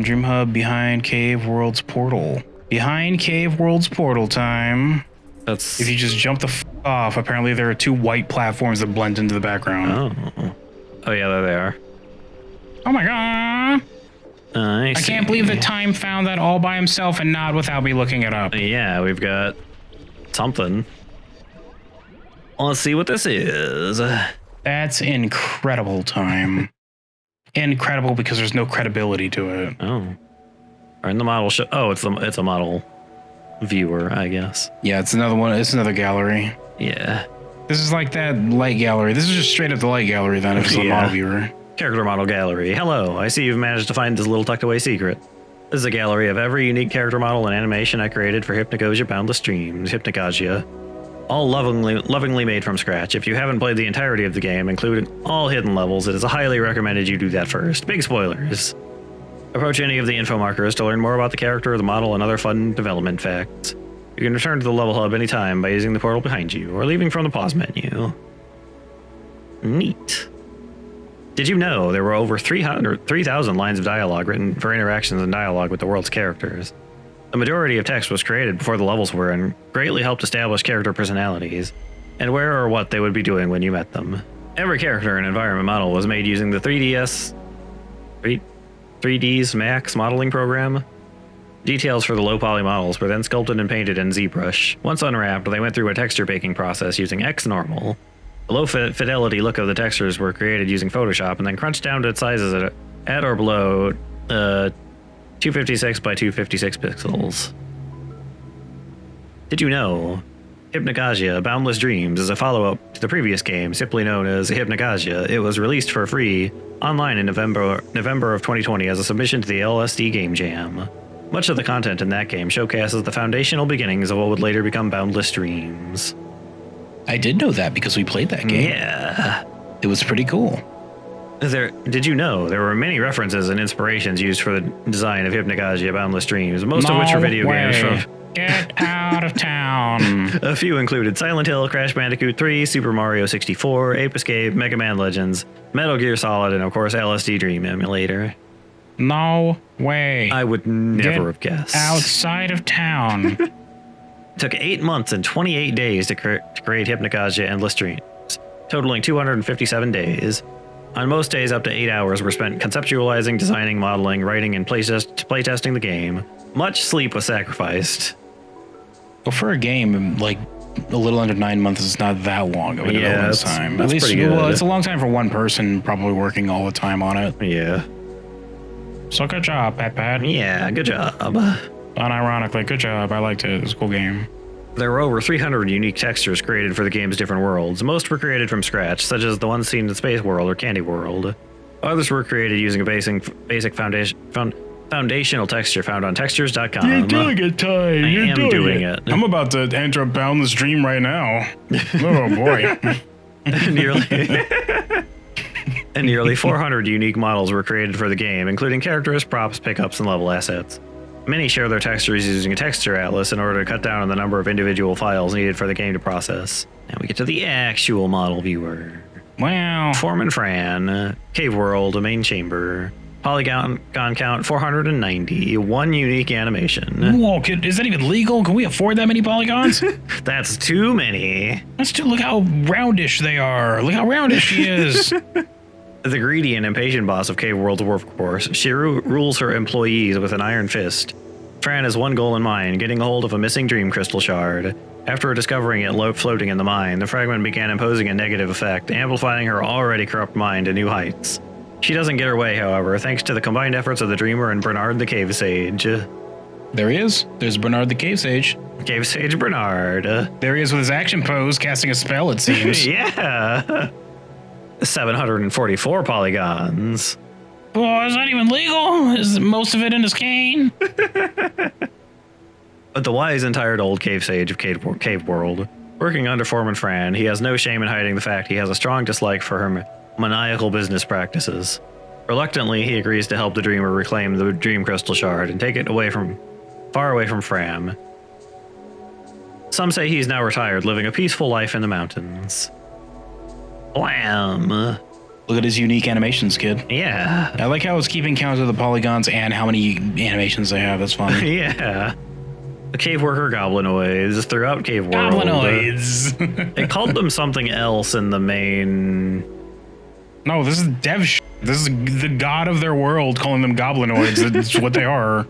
Dream Hub behind Cave World's portal. Behind Cave World's portal time. That's... If you just jump the off, apparently there are 2 white platforms that blend into the background. Oh yeah, there they are. Oh my god. I can't believe that Time found that all by himself and not without me looking it up. Yeah, we've got something. Let's see what this is. That's incredible, Time. Incredible because there's no credibility to it. Oh. Or in the model show. Oh, it's a model viewer, I guess. Yeah, it's another one. It's another gallery. Yeah. This is like that light gallery. This is just straight up the light gallery then if it's a model viewer. Character model gallery. Hello, I see you've managed to find this little tucked away secret. This is a gallery of every unique character model and animation I created for Hypnagogia Boundless Dreams, Hypnagogia. All lovingly made from scratch. If you haven't played the entirety of the game, including all hidden levels, it is highly recommended you do that first. Big spoilers. Approach any of the info markers to learn more about the character, the model, and other fun development facts. You can return to the level hub anytime by using the portal behind you, or leaving from the pause menu. Neat. Did you know there were over 3,000 lines of dialogue written for interactions and dialogue with the world's characters? The majority of text was created before the levels were and greatly helped establish character personalities, and where or what they would be doing when you met them. Every character and environment model was made using the 3ds Max modeling program. Details for the low-poly models were then sculpted and painted in ZBrush. Once unwrapped, they went through a texture baking process using XNormal. The low-fidelity look of the textures were created using Photoshop and then crunched down to sizes at or below 256 by 256 pixels. Did you know Hypnagogia Boundless Dreams is a follow-up to the previous game, simply known as Hypnagogia? It was released for free online in November of 2020 as a submission to the LSD Game Jam. Much of the content in that game showcases the foundational beginnings of what would later become Boundless Dreams. I did know that because we played that game. Yeah. It was pretty cool. Did you know there were many references and inspirations used for the design of Hypnagogia Boundless Dreams, most of which are video games from... Get out of town. A few included Silent Hill, Crash Bandicoot 3, Super Mario 64, Ape Escape, Mega Man Legends, Metal Gear Solid, and of course LSD Dream Emulator. No way. I would never have guessed. Outside of town. It took 8 months and 28 days to create Hypnagogia Endless Dreams, totaling 257 days. On most days, up to 8 hours were spent conceptualizing, designing, modeling, writing, and playtesting the game. Much sleep was sacrificed. Well, for a game, like a little under 9 months is not that long of a development time. At least, well, it's a long time for one person probably working all the time on it. Yeah. So good job, Pat. Yeah, good job. Unironically, good job. I liked it. It was a cool game. There were over 300 unique textures created for the game's different worlds. Most were created from scratch, such as the ones seen in Space World or Candy World. Others were created using a basic foundational texture found on textures.com. You're doing it, Ty. I am doing it. I'm about to enter a Boundless Dream right now. Oh, boy. Nearly 400 unique models were created for the game, including characters, props, pickups, and level assets. Many share their textures using a texture atlas in order to cut down on the number of individual files needed for the game to process. Now we get to the actual model viewer. Wow. Foreman Fran, Cave World, main chamber, polygon count 490, one unique animation. Whoa, is that even legal? Can we afford that many polygons? That's too many. Look how roundish they are. Look how roundish she is. The greedy and impatient boss of Cave World's workforce, she rules her employees with an iron fist. Fran has one goal in mind, getting a hold of a missing dream crystal shard. After discovering it floating in the mine, the fragment began imposing a negative effect, amplifying her already corrupt mind to new heights. She doesn't get her way, however, thanks to the combined efforts of the Dreamer and Bernard the Cave Sage. There he is. There's Bernard the Cave Sage. Cave Sage Bernard. There he is with his action pose, casting a spell, it seems. Yeah. 744 polygons. Oh, is that even legal? Is most of it in his cane? But the wise and tired old Cave Sage of Cave World, working under Foreman Fran, he has no shame in hiding the fact he has a strong dislike for her maniacal business practices. Reluctantly, he agrees to help the Dreamer reclaim the Dream Crystal Shard and take it far away from Fram. Some say he's now retired, living a peaceful life in the mountains. Blam! Look at his unique animations, kid. Yeah. I like how it's keeping count of the polygons and how many animations they have. That's fun. Yeah. The cave worker goblinoids throughout Cave World. Goblinoids. It called them something else in the main. No, this is dev shit. This is the god of their world calling them goblinoids. That's what they are.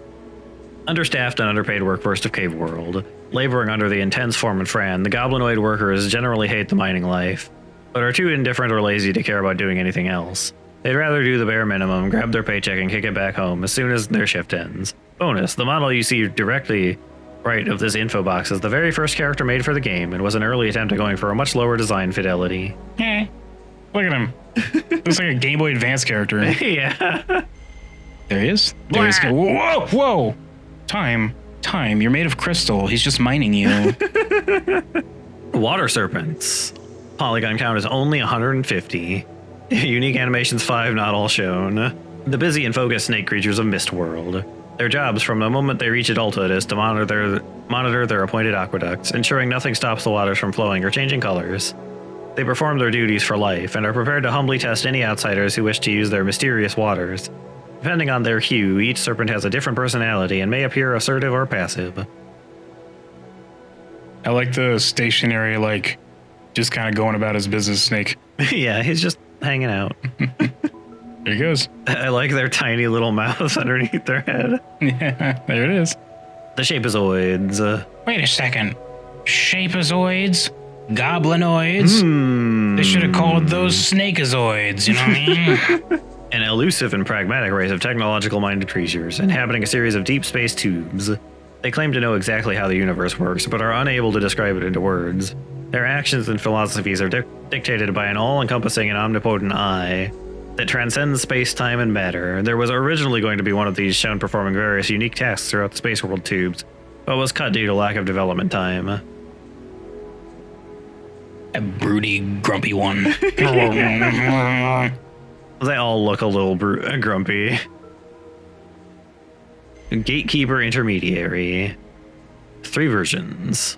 Understaffed and underpaid workforce of Cave World. Laboring under the intense form and Fran, the goblinoid workers generally hate the mining life, but are too indifferent or lazy to care about doing anything else. They'd rather do the bare minimum, grab their paycheck, and kick it back home as soon as their shift ends. Bonus, the model you see directly right of this info box is the very first character made for the game and was an early attempt at going for a much lower design fidelity. Look at him. Looks like a Game Boy Advance character. Yeah. There he is. There he is. Whoa, whoa. Time. You're made of crystal. He's just mining you. Water serpents. Polygon count is only 150. Unique animations 5 not all shown. The busy and focused snake creatures of Mistworld. Their jobs from the moment they reach adulthood is to monitor their appointed aqueducts, ensuring nothing stops the waters from flowing or changing colors. They perform their duties for life and are prepared to humbly test any outsiders who wish to use their mysterious waters. Depending on their hue, each serpent has a different personality and may appear assertive or passive. I like the stationary, like, just kind of going about his business snake. Yeah, he's just hanging out. There he goes. I like their tiny little mouths underneath their head. Yeah, there it is. The Shapeazoids. Wait a second. Shapeazoids? Goblinoids? They should have called those snakeazoids, you know what I mean? An elusive and pragmatic race of technological-minded creatures, inhabiting a series of deep space tubes. They claim to know exactly how the universe works, but are unable to describe it into words. Their actions and philosophies are dictated by an all-encompassing and omnipotent eye that transcends space, time, and matter. There was originally going to be one of these shown performing various unique tasks throughout the Space World tubes, but was cut due to lack of development time. A broody, grumpy one. They all look a little grumpy. Gatekeeper Intermediary. 3 versions.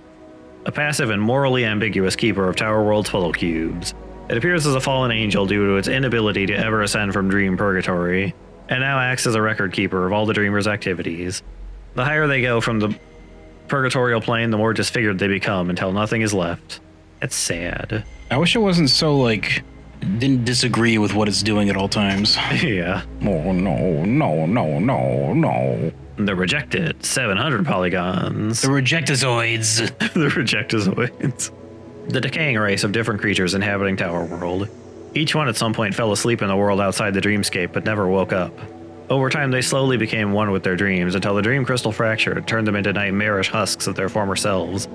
A passive and morally ambiguous keeper of Tower World's puzzle cubes. It appears as a fallen angel due to its inability to ever ascend from dream purgatory, and now acts as a record keeper of all the dreamer's activities. The higher they go from the purgatorial plane, the more disfigured they become until nothing is left. It's sad. I wish it wasn't so, like, didn't disagree with what it's doing at all times. Yeah. No. The Rejected, 700 polygons. The Rejectazoids. The Rejectazoids. The decaying race of different creatures inhabiting Tower World. Each one at some point fell asleep in the world outside the dreamscape but never woke up. Over time, they slowly became one with their dreams until the dream crystal fractured, turned them into nightmarish husks of their former selves.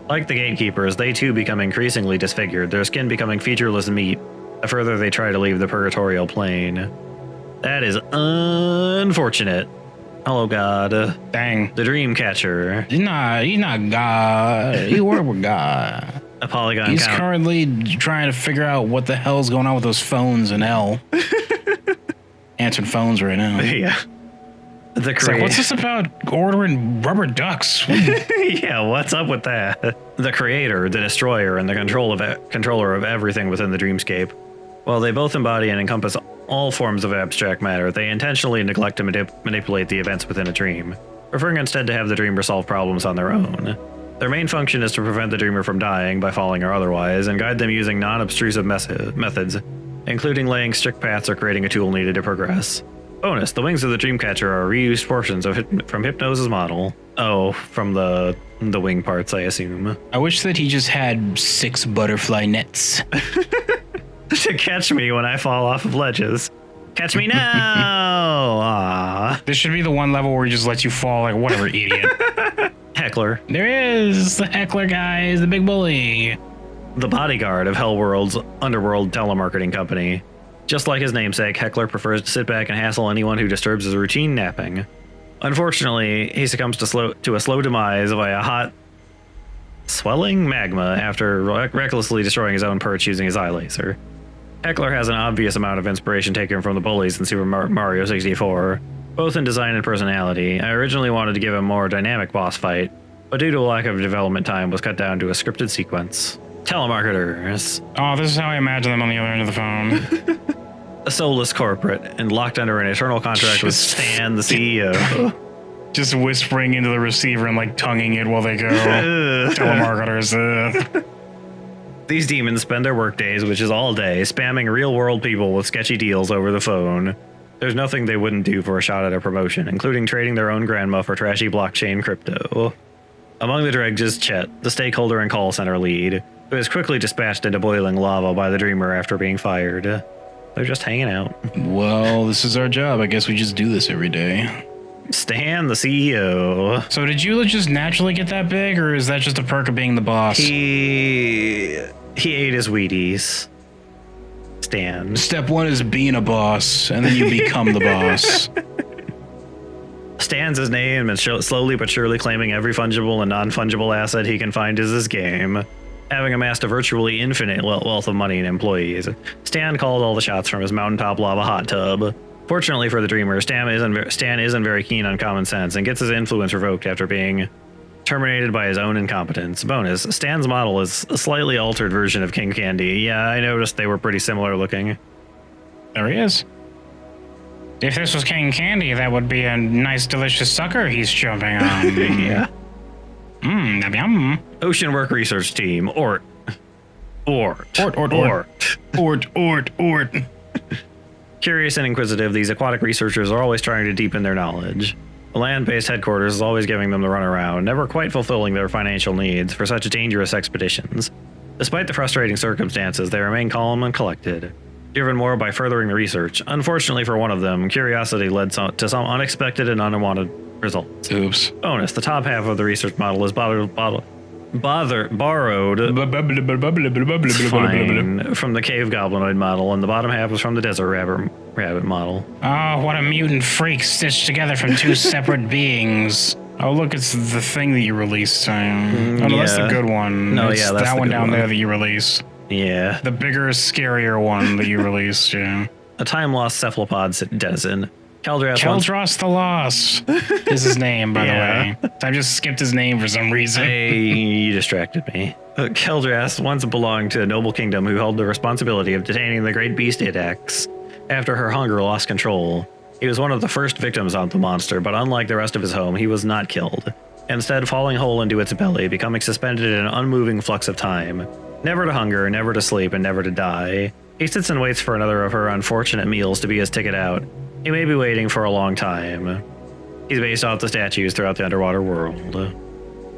Like the gatekeepers, they too become increasingly disfigured, their skin becoming featureless meat the further they try to leave the purgatorial plane. That is unfortunate. Hello, God. Dang. The Dreamcatcher. He's not God. He worked with God. A polygon He's count. currently trying to figure out what the hell's going on with those phones in L. Answering phones right now. Yeah. It's like, what's this about ordering rubber ducks? Yeah, what's up with that? The Creator, the Destroyer, and the controller of everything within the dreamscape. While they both embody and encompass all forms of abstract matter, they intentionally neglect to manipulate the events within a dream, preferring instead to have the dreamer solve problems on their own. Their main function is to prevent the dreamer from dying by falling or otherwise, and guide them using non-obtrusive methods, including laying strict paths or creating a tool needed to progress. Bonus, the wings of the Dreamcatcher are reused portions from Hypno's model. Oh, from the wing parts, I assume. I wish that he just had 6 butterfly nets. To catch me when I fall off of ledges. Catch me now! Aww. This should be the one level where he just lets you fall like whatever, idiot. Heckler. There is the Heckler guy, the big bully. The bodyguard of Hellworld's underworld telemarketing company. Just like his namesake, Heckler prefers to sit back and hassle anyone who disturbs his routine napping. Unfortunately, he succumbs to a slow demise via hot, swelling magma after recklessly destroying his own perch using his eye laser. Heckler has an obvious amount of inspiration taken from the bullies in Super Mario 64, both in design and personality. I originally wanted to give him a more dynamic boss fight, but due to a lack of development time was cut down to a scripted sequence. Telemarketers. Oh, this is how I imagine them on the other end of the phone. a soulless corporate and locked under an eternal contract with Stan, the CEO. Just whispering into the receiver and like tonguing it while they go. Telemarketers. These demons spend their workdays, which is all day, spamming real-world people with sketchy deals over the phone. There's nothing they wouldn't do for a shot at a promotion, including trading their own grandma for trashy blockchain crypto. Among the dregs is Chet, the stakeholder and call center lead, who is quickly dispatched into boiling lava by the Dreamer after being fired. They're just hanging out. Well, this is our job. I guess we just do this every day. Stan, the CEO. So did you just naturally get that big, or is that just a perk of being the boss? He ate his Wheaties. Stan. Step 1 is being a boss, and then you become the boss. Stan's his name and slowly but surely claiming every fungible and non-fungible asset he can find is his game. Having amassed a virtually infinite wealth of money and employees, Stan called all the shots from his mountaintop lava hot tub. Fortunately for the Dreamer, Stan isn't very keen on common sense and gets his influence revoked after being terminated by his own incompetence. Bonus, Stan's model is a slightly altered version of King Candy. Yeah, I noticed they were pretty similar looking. There he is. If this was King Candy, that would be a nice, delicious sucker he's jumping on. Yeah. Yum yum. Ocean Work Research Team, ORT. Curious and inquisitive, these aquatic researchers are always trying to deepen their knowledge. The land-based headquarters is always giving them the runaround, never quite fulfilling their financial needs for such dangerous expeditions. Despite the frustrating circumstances, they remain calm and collected, driven more by furthering the research. Unfortunately for one of them, curiosity led to some unexpected and unwanted results. Oops. Bonus, the top half of the research model is borrowed fine from the cave goblinoid model, and the bottom half was from the desert rabbit model. Oh, what a mutant freak stitched together from two separate beings. Oh, look, it's the thing that you released. No, that's the good one. No, it's that's that the one good down one. there that you released. Yeah. The bigger, scarier one that you released, yeah. A time-lost cephalopod denizen. Keldros the Lost is his name, by the way. I just skipped his name for some reason. Hey, you distracted me. Keldras once belonged to a noble kingdom who held the responsibility of detaining the great beast Idax. After her hunger lost control, he was one of the first victims of the monster, but unlike the rest of his home, he was not killed. Instead, falling whole into its belly, becoming suspended in an unmoving flux of time. Never to hunger, never to sleep, and never to die. He sits and waits for another of her unfortunate meals to be his ticket out. He may be waiting for a long time. He's based off the statues throughout the underwater world.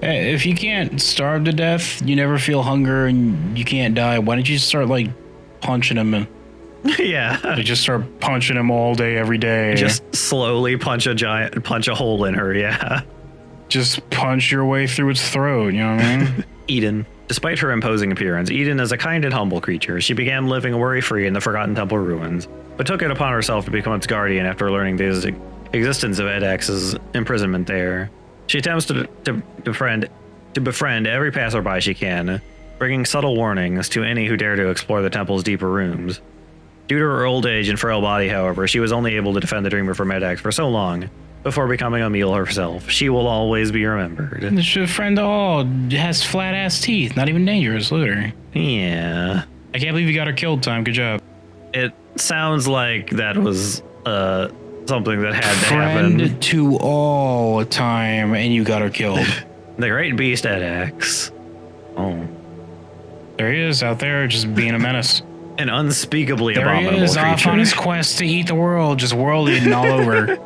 Hey, if you can't starve to death, you never feel hunger, and you can't die, why don't you start, like, punching him? Yeah. Like, just start punching him all day, every day. Just slowly punch a hole in her, yeah. Just punch your way through its throat, you know what I mean? Eden. Despite her imposing appearance, Eden is a kind and humble creature. She began living worry-free in the Forgotten Temple ruins, but took it upon herself to become its guardian after learning the existence of Edax's imprisonment there. She attempts to befriend every passerby she can, bringing subtle warnings to any who dare to explore the temple's deeper rooms. Due to her old age and frail body, however, she was only able to defend the Dreamer from Edax for so long, before becoming a meal herself. She will always be remembered. This friend has flat-ass teeth, not even dangerous, look at her. Yeah. I can't believe you got her killed, Tom, good job. It sounds like that was something that had to happen. Friend to all time, and you got her killed. The great beast Edax. Oh. There he is, out there, just being a menace. An unspeakably there abominable he is, creature. off on his quest to eat the world, just world eating all over.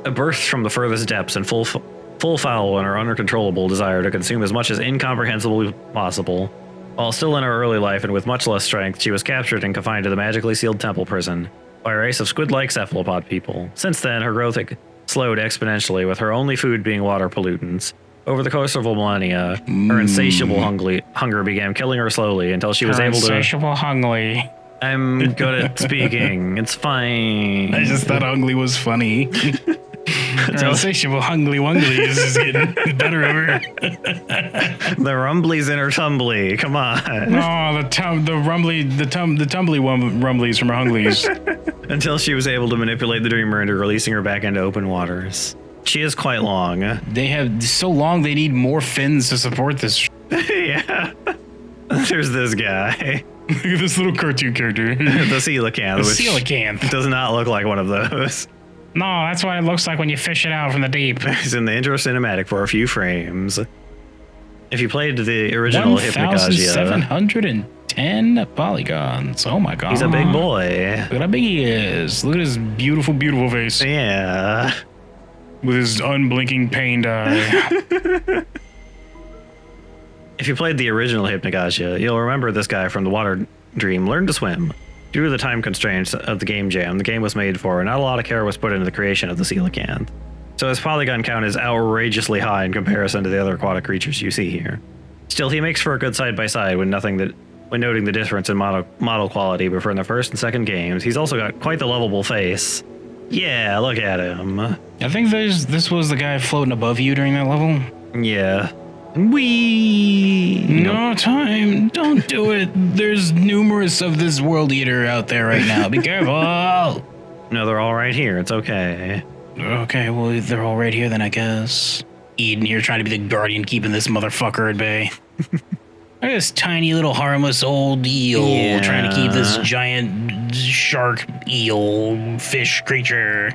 A birth from the furthest depths and full foul in her uncontrollable desire to consume as much as incomprehensibly possible. While still in her early life and with much less strength, she was captured and confined to the magically sealed temple prison by a race of squid-like cephalopod people. Since then, her growth slowed exponentially, with her only food being water pollutants. Over the course of a millennia, her insatiable hunger began killing her slowly until she was able to... Insatiable hungly. I'm good at speaking. It's fine. I just thought ungly was funny. Insatiable hungly wungly is just getting better over. The rumblies in her tumbly. Come on. Oh, the tumbly rumblies from her hunglies. Until she was able to manipulate the Dreamer into releasing her back into open waters. She is quite long. They have so long they need more fins to support this. Yeah. There's this guy. Look at this little cartoon character. The coelacanth. The coelacanth does not look like one of those. No, that's what it looks like when you fish it out from the deep. It's in the intro cinematic for a few frames. If you played the original Hypnagogia... 1,710 polygons. Oh my god. He's a big boy. Look at how big he is. Look at his beautiful, beautiful face. Yeah. With his unblinking pained eye. If you played the original Hypnagogia, you'll remember this guy from the Water Dream learned to swim. Due to the time constraints of the game jam the game was made for, not a lot of care was put into the creation of the coelacanth. So his polygon count is outrageously high in comparison to the other aquatic creatures you see here. Still, he makes for a good side-by-side when noting the difference in model quality, but for in the first and second games, he's also got quite the lovable face. Yeah, look at him. I think this was the guy floating above you during that level. Yeah. Wee. No time. Don't do it. There's numerous of this world eater out there right now. Be careful. No, they're all right here. It's okay. Okay, well, if they're all right here, then I guess. Eden here trying to be the guardian, keeping this motherfucker at bay. Look at this tiny little harmless old eel trying to keep this giant shark eel fish creature.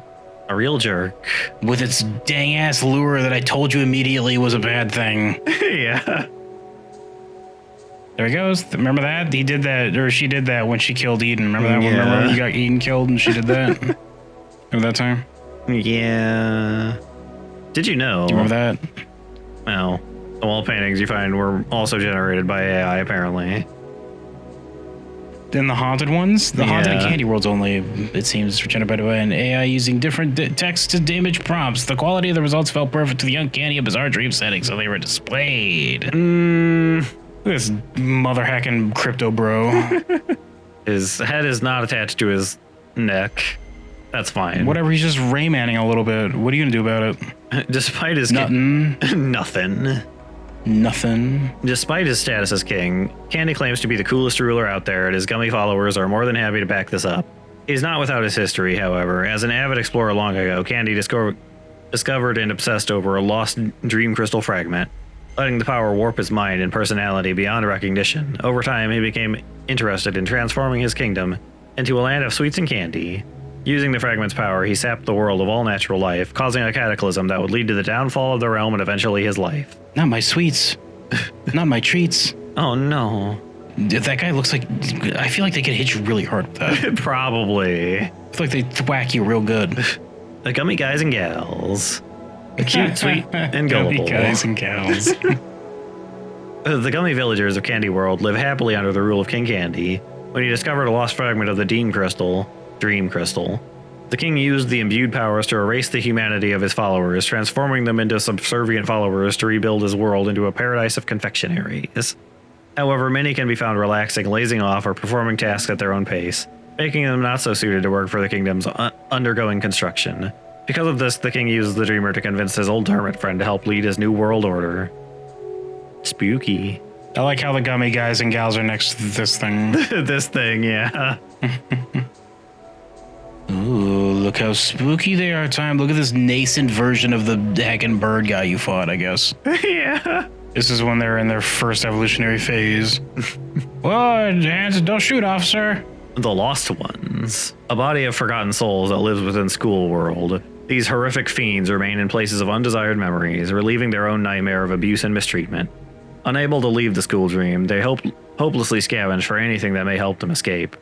A real jerk. With its dang ass lure that I told you immediately was a bad thing. Yeah. There he goes. Remember that? He did that, or she did that when she killed Eden. Remember that? Yeah. Remember when you got Eden killed and she did that? Remember that time? Yeah. Did you know? Do you remember that? Well, the wall paintings you find were also generated by AI, apparently. Then the haunted ones? The haunted and candy worlds only, it seems, generated by an AI using different text-to-image prompts. The quality of the results felt perfect to the uncanny and bizarre dream settings, so they were displayed. Look at this mother-hacking crypto bro. His head is not attached to his neck. That's fine. Whatever, he's just Raymanning a little bit. What are you gonna do about it? Despite his... Nothing. Nothing. Despite his status as king, Candy claims to be the coolest ruler out there, and his gummy followers are more than happy to back this up. He's not without his history, however. As an avid explorer long ago, Candy discovered and obsessed over a lost dream crystal fragment, letting the power warp his mind and personality beyond recognition. Over time, he became interested in transforming his kingdom into a land of sweets and candy. Using the fragment's power, he sapped the world of all natural life, causing a cataclysm that would lead to the downfall of the realm and eventually his life. Not my sweets. Not my treats. Oh, no. That guy looks like... I feel like they could hit you really hard with that. Probably. I feel like they thwack you real good. The gummy guys and gals. The cute, sweet, and gullible. Gummy guys and gals. The gummy villagers of Candy World live happily under the rule of King Candy. When he discovered a lost fragment of the Dream Crystal, the king used the imbued powers to erase the humanity of his followers, transforming them into subservient followers to rebuild his world into a paradise of confectionaries. However, many can be found relaxing, lazing off, or performing tasks at their own pace, making them not so suited to work for the kingdom's undergoing construction. Because of this, the king uses the dreamer to convince his old hermit friend to help lead his new world order. Spooky. I like how the gummy guys and gals are next to this thing. This thing, yeah. Ooh, look how spooky they are, Time. Look at this nascent version of the heckin' bird guy you fought, I guess. Yeah. This is when they're in their first evolutionary phase. Whoa, don't shoot, officer. The Lost Ones. A body of forgotten souls that lives within School World. These horrific fiends remain in places of undesired memories, reliving their own nightmare of abuse and mistreatment. Unable to leave the school dream, they hopelessly scavenge for anything that may help them escape.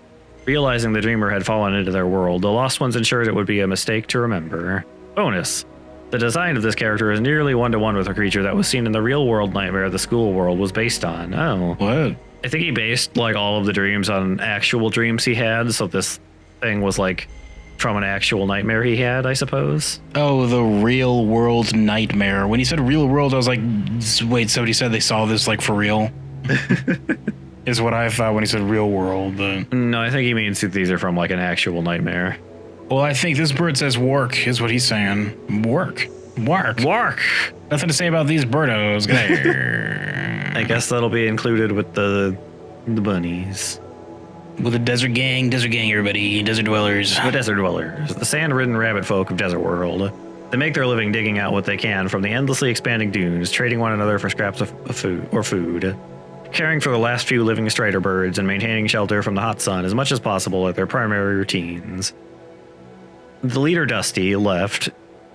Realizing the dreamer had fallen into their world, the Lost Ones ensured it would be a mistake to remember. Bonus. The design of this character is nearly one-to-one with a creature that was seen in the real-world nightmare the school world was based on. Oh. What? I think he based like all of the dreams on actual dreams he had, so this thing was like from an actual nightmare he had, I suppose. Oh, the real-world nightmare. When he said real-world, I was like, wait, somebody said they saw this like for real? Is what I thought when he said real world. But... No, I think he means these are from like an actual nightmare. Well, I think this bird says work is what he's saying. Work. Nothing to say about these birdos. I guess that'll be included with the bunnies. With the desert gang, everybody, desert dwellers. The desert dwellers, the sand-ridden rabbit folk of Desert World. They make their living digging out what they can from the endlessly expanding dunes, trading one another for scraps of food. caring for the last few living strider birds and maintaining shelter from the hot sun as much as possible are their primary routines. The leader, Dusty, left,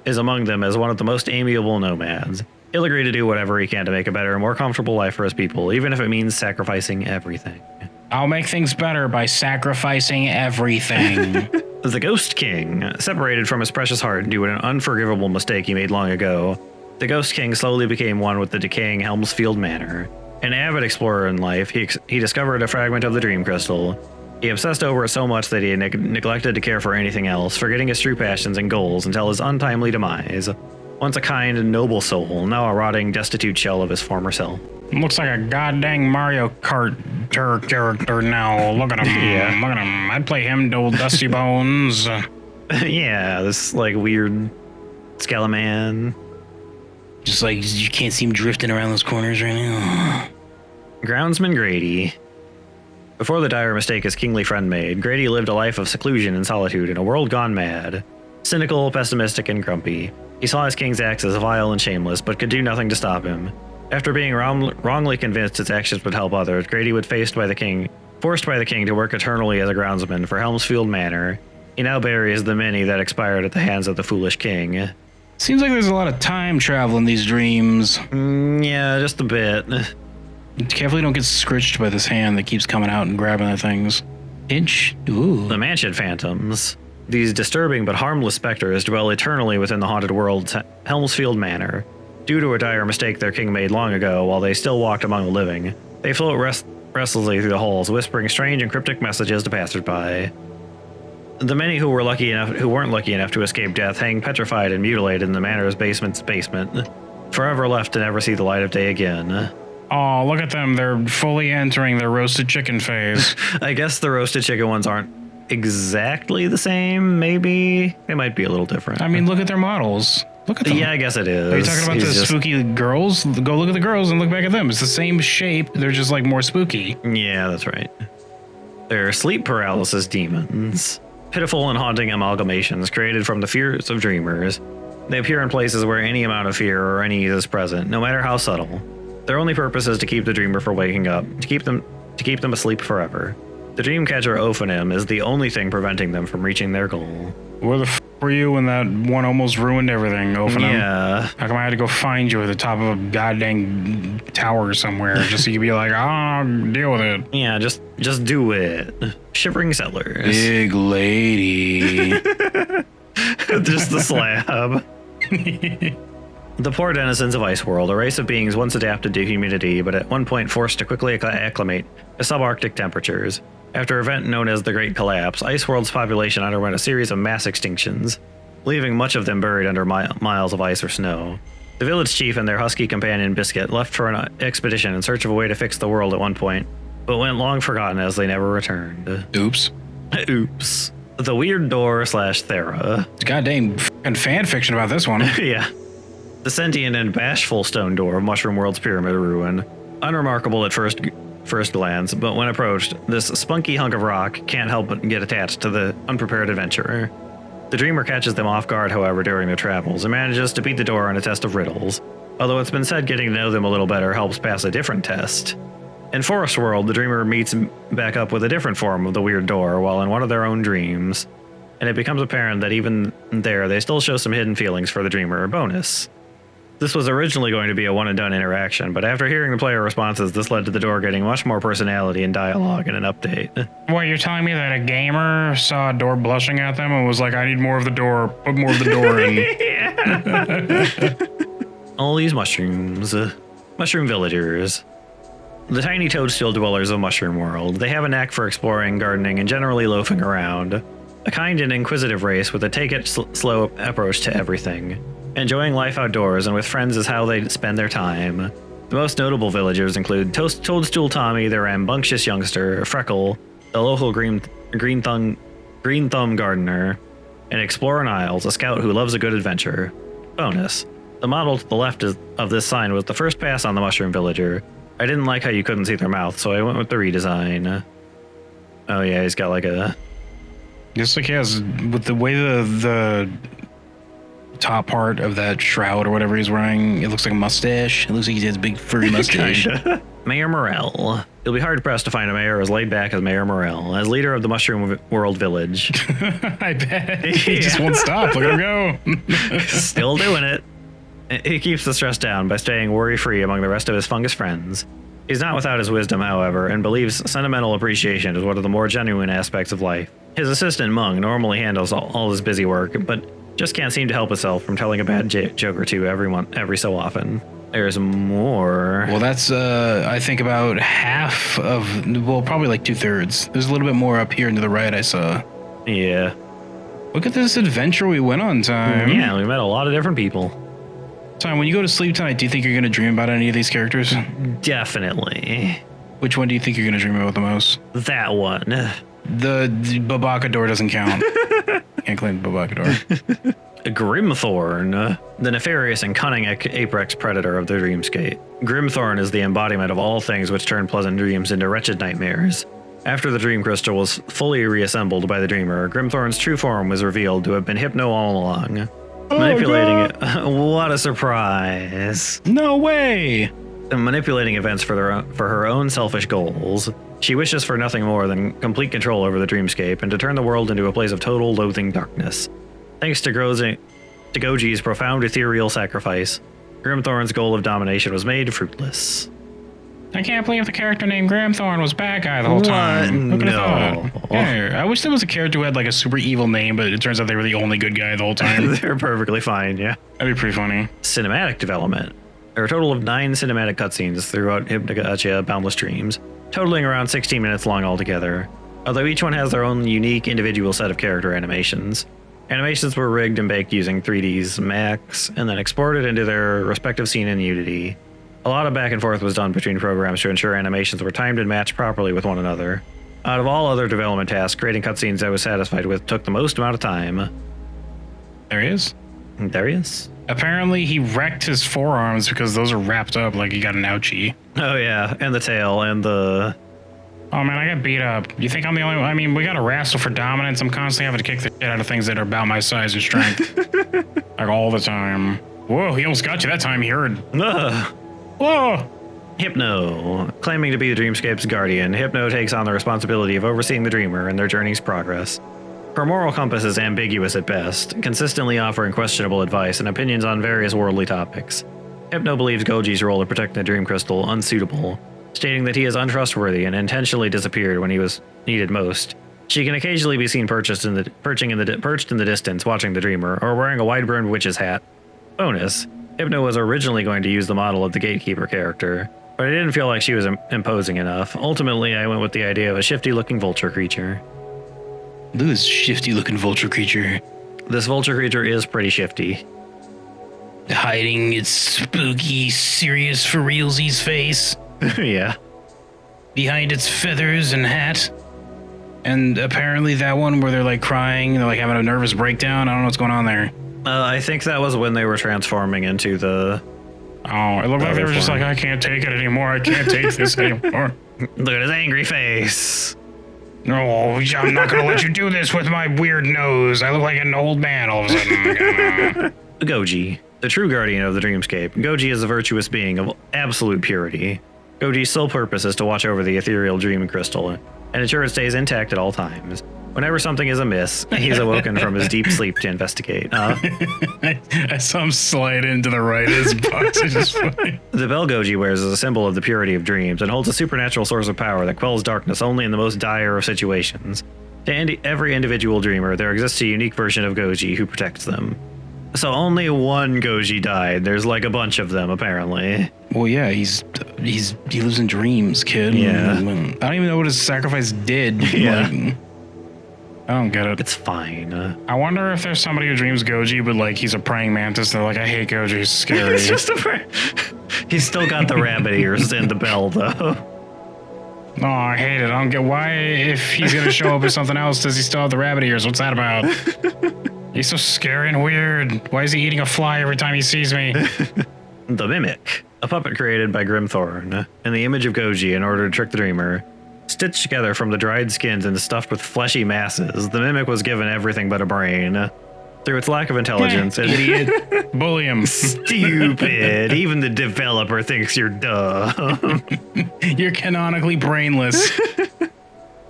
is among them as one of the most amiable nomads. He'll agree to do whatever he can to make a better and more comfortable life for his people, even if it means sacrificing everything. I'll make things better by sacrificing everything. The Ghost King, separated from his precious heart due to an unforgivable mistake he made long ago, the Ghost King slowly became one with the decaying Helmsfield Manor. An avid explorer in life, he discovered a fragment of the Dream Crystal. He obsessed over it so much that he neglected to care for anything else, forgetting his true passions and goals until his untimely demise. Once a kind and noble soul, now a rotting, destitute shell of his former self. Looks like a goddamn Mario Kart character now. Look at him. Yeah. Look at him. I'd play him, old Dusty Bones. Yeah, this like weird Skeleman. Just like you can't see him drifting around those corners right now. Groundsman Grady. Before the dire mistake his kingly friend made, Grady lived a life of seclusion and solitude in a world gone mad. Cynical, pessimistic, and grumpy. He saw his king's acts as vile and shameless, but could do nothing to stop him. After being wrongly convinced his actions would help others, Grady was forced by the king to work eternally as a groundsman for Helmsfield Manor. He now buries the many that expired at the hands of the foolish king. Seems like there's a lot of time travel in these dreams. Yeah, just a bit. Carefully don't get scritched by this hand that keeps coming out and grabbing the things. Inch? Ooh. The Mansion Phantoms. These disturbing but harmless specters dwell eternally within the haunted world's Helmsfield Manor. Due to a dire mistake their king made long ago while they still walked among the living, they float restlessly through the halls, whispering strange and cryptic messages to passersby. The many who weren't lucky enough to escape death hang petrified and mutilated in the manor's basement's basement, forever left to never see the light of day again. Oh, look at them. They're fully entering their roasted chicken phase. I guess the roasted chicken ones aren't exactly the same, maybe? They might be a little different. I mean, look at their models. Look at them. Yeah, I guess it is. Are you talking about the spooky girls? Go look at the girls and look back at them. It's the same shape. They're just like more spooky. Yeah, that's right. They're sleep paralysis demons. Pitiful and haunting amalgamations created from the fears of dreamers. They appear in places where any amount of fear or unease is present, no matter how subtle. Their only purpose is to keep the dreamer from waking up, to keep them asleep forever. The Dreamcatcher Ophanim is the only thing preventing them from reaching their goal. Where the f were you when that one almost ruined everything, Ophanim? Yeah. How come I had to go find you at the top of a goddamn tower somewhere just so you could be like, deal with it. Yeah, just do it. Shivering Settlers. Big lady. Just the slab. The poor denizens of Iceworld, a race of beings once adapted to humidity, but at one point forced to quickly acclimate to subarctic temperatures. After an event known as the Great Collapse, Iceworld's population underwent a series of mass extinctions, leaving much of them buried under miles of ice or snow. The village chief and their husky companion Biscuit left for an expedition in search of a way to fix the world at one point, but went long forgotten as they never returned. Oops. Oops. The Weird Door / Thera. Goddamn f***ing fan fiction about this one. Yeah. The sentient and bashful stone door of Mushroom World's pyramid ruin. Unremarkable at first glance, but when approached, this spunky hunk of rock can't help but get attached to the unprepared adventurer. The dreamer catches them off guard, however, during their travels and manages to beat the door on a test of riddles, although it's been said getting to know them a little better helps pass a different test. In Forest World, the dreamer meets back up with a different form of the weird door while in one of their own dreams, and it becomes apparent that even there they still show some hidden feelings for the dreamer. Bonus. This was originally going to be a one-and-done interaction, but after hearing the player responses, this led to the door getting much more personality and dialogue in an update. What, you're telling me that a gamer saw a door blushing at them and was like, I need more of the door, put more of the door in. All these mushrooms. Mushroom villagers. The tiny toadstool dwellers of Mushroom World. They have a knack for exploring, gardening, and generally loafing around. A kind and inquisitive race with a take-it-slow approach to everything. Enjoying life outdoors and with friends is how they spend their time. The most notable villagers include Toadstool Tommy, the rambunctious youngster, Freckle, the local green thumb gardener, and Explorer Niles, a scout who loves a good adventure. Bonus. The model to the left of this sign was the first pass on the mushroom villager. I didn't like how you couldn't see their mouth, so I went with the redesign. Oh yeah, he's got like a... Just like he has, with the way the top part of that shroud or whatever he's wearing, it looks like a mustache. It looks like he has a big furry mustache. Mayor Morel. You'll be hard-pressed to find a mayor as laid back as Mayor Morel, as leader of the Mushroom World Village. I bet. He just won't stop. Look at him go. Still doing it. He keeps the stress down by staying worry-free among the rest of his fungus friends. He's not without his wisdom, however, and believes sentimental appreciation is one of the more genuine aspects of life. His assistant, Mung, normally handles all his busy work, but just can't seem to help himself from telling a bad joke or two every so often. There's more. Well, that's, I think about half of, well, probably like 2/3. There's a little bit more up here and to the right I saw. Yeah. Look at this adventure we went on, Time. Yeah, we met a lot of different people. Time, when you go to sleep tonight, do you think you're going to dream about any of these characters? Definitely. Which one do you think you're going to dream about the most? That one. The Babakador doesn't count. Can't claim Babakador. Grimthorn, the nefarious and cunning apex predator of the dreamscape. Grimthorn is the embodiment of all things which turn pleasant dreams into wretched nightmares. After the dream crystal was fully reassembled by the dreamer, Grimthorn's true form was revealed to have been Hypno all along. Manipulating it. What a surprise. No way. Manipulating events for her own selfish goals. She wishes for nothing more than complete control over the dreamscape and to turn the world into a place of total loathing darkness. Thanks to Goji's profound ethereal sacrifice, Grimthorn's goal of domination was made fruitless. I can't believe the character named Grimthorn was bad guy the whole time. Look at that. Yeah, I wish there was a character who had like a super evil name, but it turns out they were the only good guy the whole time. They're perfectly fine, yeah. That'd be pretty funny. Cinematic development. There are a total of 9 cinematic cutscenes throughout Hypnagogia Boundless Dreams, totaling around 16 minutes long altogether, although each one has their own unique individual set of character animations. Animations were rigged and baked using 3ds Max, and then exported into their respective scene in Unity. A lot of back and forth was done between programs to ensure animations were timed and matched properly with one another. Out of all other development tasks, creating cutscenes I was satisfied with took the most amount of time. There he is. There he is. Apparently he wrecked his forearms because those are wrapped up like he got an ouchie. Oh yeah, and the tail and the... Oh man, I got beat up. You think I'm the only one? I mean, we got to wrestle for dominance. I'm constantly having to kick the shit out of things that are about my size and strength. Like all the time. Whoa, he almost got you that time, he heard. Whoa! Hypno. Claiming to be the dreamscape's guardian, Hypno takes on the responsibility of overseeing the dreamer and their journey's progress. Her moral compass is ambiguous at best, consistently offering questionable advice and opinions on various worldly topics. Hypno believes Goji's role in protecting the Dream Crystal unsuitable, stating that he is untrustworthy and intentionally disappeared when he was needed most. She can occasionally be seen perched in the distance watching the dreamer, or wearing a wide-brimmed witch's hat. Bonus, Hypno was originally going to use the model of the Gatekeeper character, but I didn't feel like she was imposing enough. Ultimately, I went with the idea of a shifty-looking vulture creature. Look at this shifty-looking vulture creature. This vulture creature is pretty shifty. Hiding its spooky, serious for realsies face. Yeah. Behind its feathers and hat. And apparently that one where they're like crying, they're like having a nervous breakdown. I don't know what's going on there. I think that was when they were transforming into the... Oh, it looked like they were just like, I can't take it anymore. I can't take this anymore. Look at his angry face. No, I'm not going to let you do this with my weird nose. I look like an old man all of a sudden. Goji, the true guardian of the dreamscape. Goji is a virtuous being of absolute purity. Goji's sole purpose is to watch over the ethereal dream crystal and ensure it stays intact at all times. Whenever something is amiss, he's awoken from his deep sleep to investigate. I saw him slide into the right of his box. The bell Goji wears is a symbol of the purity of dreams and holds a supernatural source of power that quells darkness only in the most dire of situations. To every individual dreamer, there exists a unique version of Goji who protects them. So only one Goji died. There's like a bunch of them, apparently. Well, yeah, he lives in dreams, kid. Yeah. I don't even know what his sacrifice did. Yeah. Like, I don't get it. It's fine. I wonder if there's somebody who dreams Goji, but like he's a praying mantis. They're like, I hate Goji. He's scary. It's just he's still got the rabbit ears and the bell, though. No, I hate it. I don't get why, if he's going to show up as something else, does he still have the rabbit ears? What's that about? He's so scary and weird. Why is he eating a fly every time he sees me? The Mimic, a puppet created by Grimthorn, in the image of Goji in order to trick the dreamer. Stitched together from the dried skins and stuffed with fleshy masses, the Mimic was given everything but a brain. Through its lack of intelligence, Idiot. Bully him. stupid. Even the developer thinks you're dumb. You're canonically brainless.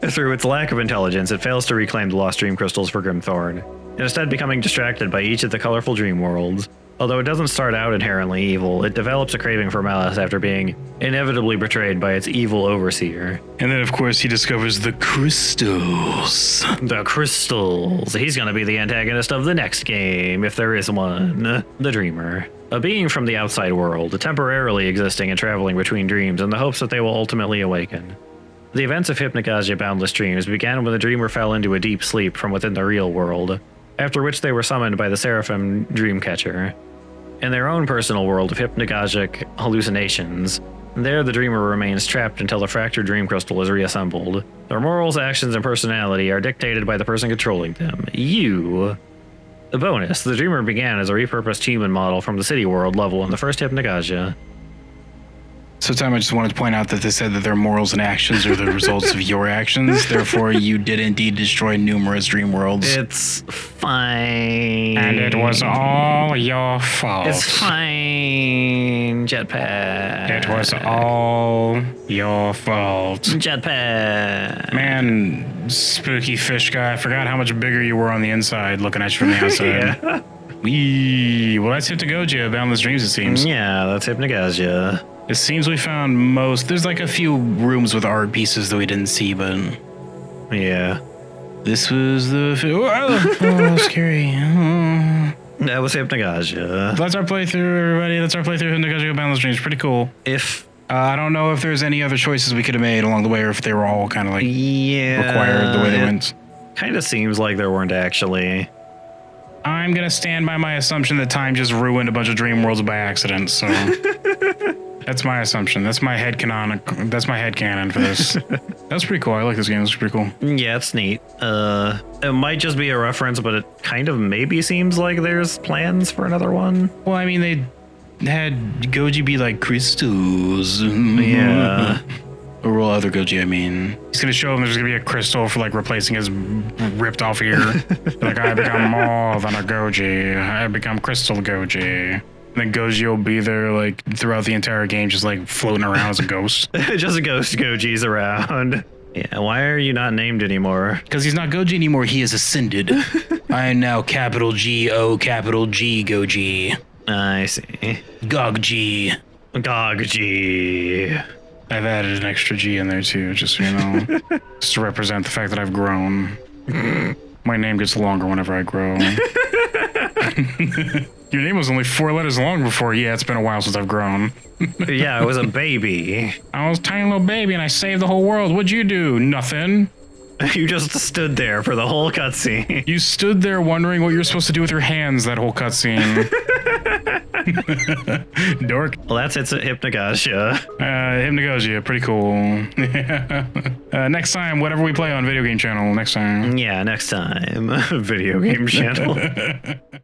Through its lack of intelligence, it fails to reclaim the lost dream crystals for Grimthorn, instead becoming distracted by each of the colorful dream worlds. Although it doesn't start out inherently evil, it develops a craving for malice after being inevitably betrayed by its evil overseer. And then, of course, he discovers the crystals. The crystals. He's going to be the antagonist of the next game, if there is one. The Dreamer. A being from the outside world, temporarily existing and traveling between dreams in the hopes that they will ultimately awaken. The events of Hypnagogia Boundless Dreams began when the Dreamer fell into a deep sleep from within the real world, after which they were summoned by the Seraphim Dreamcatcher. In their own personal world of hypnagogic hallucinations, there the Dreamer remains trapped until the fractured dream crystal is reassembled. Their morals, actions, and personality are dictated by the person controlling them, you. The bonus, the Dreamer began as a repurposed human model from the city world level in the first Hypnagogia. So, Tom, I just wanted to point out that they said that their morals and actions are the results of your actions. Therefore, you did indeed destroy numerous dream worlds. It's fine. And it was all your fault. It's fine, Jetpack. It was all your fault. Jetpack. Man, spooky fish guy, I forgot how much bigger you were on the inside looking at you from the outside. Yeah. Well, that's Hypnagogia, Boundless Dreams, it seems. Yeah, that's Hypnagogia. It seems we found most. There's like a few rooms with art pieces that we didn't see, but Yeah. this was the. Oh, scary. Oh. That was Hypnagogia. That's our playthrough, everybody. That's our playthrough of Hypnagogia Boundless Dreams. Pretty cool. If I don't know if there's any other choices we could have made along the way, or if they were all kind of like required the way they went. Kind of seems like there weren't actually. I'm gonna stand by my assumption that time just ruined a bunch of dream worlds by accident. So that's my assumption. That's my head canon for this. That's pretty cool. I like this game. It's pretty cool. Yeah, it's neat. It might just be a reference, but it kind of maybe seems like there's plans for another one. Well, I mean, they had Goji be like crystals. Yeah. Or well, other Goji, I mean. He's gonna show him there's gonna be a crystal for like replacing his ripped off ear. Like, I become more than a Goji. I become Crystal Goji. And then Goji will be there like throughout the entire game, just like floating around as a ghost. Just a ghost Goji's around. Yeah, why are you not named anymore? Because he's not Goji anymore, he is ascended. I am now capital G-O, capital G Goji. I see. Gog-G. Gog-G. I've added an extra G in there too, just so you know. Just to represent the fact that I've grown. My name gets longer whenever I grow. Your name was only 4 letters long before. Yeah, it's been a while since I've grown. Yeah, I was a baby. I was a tiny little baby and I saved the whole world. What'd you do? Nothing. You just stood there for the whole cutscene. You stood there wondering what you were supposed to do with your hands that whole cutscene. Dork. Well, that's it. Hypnagogia. Hypnagogia, pretty cool. Next time, whatever we play on Video Game Channel, next time. Yeah, next time. Video game channel.